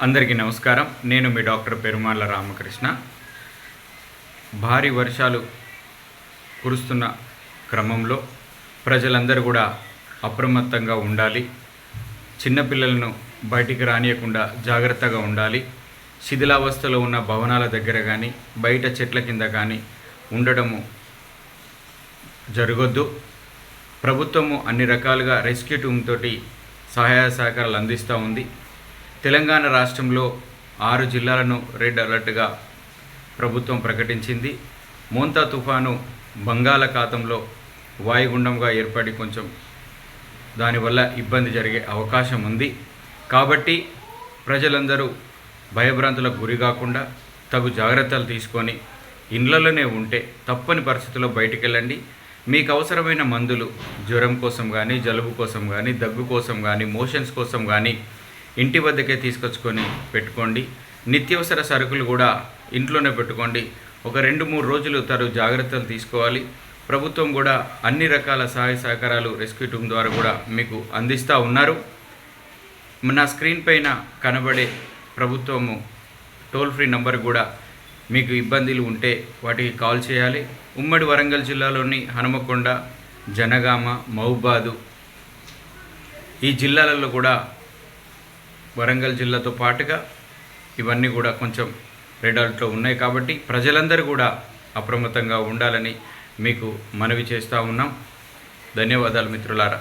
అందరికీ నమస్కారం. నేను మీ డాక్టర్ పెరుమాళ్ల రామకృష్ణ. భారీ వర్షాలు కురుస్తున్న క్రమంలో ప్రజలందరూ కూడా అప్రమత్తంగా ఉండాలి. చిన్నపిల్లలను బయటికి రానియకుండా జాగ్రత్తగా ఉండాలి. శిథిలావస్థలో ఉన్న భవనాల దగ్గర కానీ బయట చెట్ల కింద కానీ ఉండడము జరగొద్దు. ప్రభుత్వము అన్ని రకాలుగా రెస్క్యూ టీమ్ తోటి సహాయ సహకారాలు అందిస్తూ ఉంది. తెలంగాణ రాష్ట్రంలో 6 జిల్లాలను రెడ్ అలర్ట్గా ప్రభుత్వం ప్రకటించింది. మోంతా తుఫాను బంగాళాఖాతంలో వాయుగుండంగా ఏర్పడి కొంచెం దానివల్ల ఇబ్బంది జరిగే అవకాశం ఉంది. కాబట్టి ప్రజలందరూ భయభ్రాంతులకు గురి కాకుండా తగు జాగ్రత్తలు తీసుకొని ఇండ్లలోనే ఉంటే తప్పని పరిస్థితుల్లో బయటికి వెళ్ళండి. మీకు అవసరమైన మందులు జ్వరం కోసం కానీ, జలుబు కోసం కానీ, దగ్గు కోసం కానీ, మోషన్స్ కోసం కానీ ఇంటి వద్దకే తీసుకొచ్చుకొని పెట్టుకోండి. నిత్యావసర సరుకులు కూడా ఇంట్లోనే పెట్టుకోండి. ఒక 2-3 రోజులు జాగ్రత్తలు తీసుకోవాలి. ప్రభుత్వం కూడా అన్ని రకాల సహాయ సహకారాలు రెస్క్యూ టీమ్ ద్వారా కూడా మీకు అందిస్తూ ఉన్నారు. నా స్క్రీన్ పైన కనబడే ప్రభుత్వము టోల్ ఫ్రీ నంబర్ కూడా మీకు ఇబ్బందులు ఉంటే వాటికి కాల్ చేయాలి. ఉమ్మడి వరంగల్ జిల్లాలోని హనుమకొండ, జనగామ, మహబూబాదు ఈ జిల్లాలలో కూడా వరంగల్ జిల్లాతో పాటుగా ఇవన్నీ కూడా కొంచెం రెడ్ అలర్ట్లో ఉన్నాయి. కాబట్టి ప్రజలందరూ కూడా అప్రమత్తంగా ఉండాలని మీకు మనవి చేస్తూ ఉన్నాం. ధన్యవాదాలు మిత్రులారా.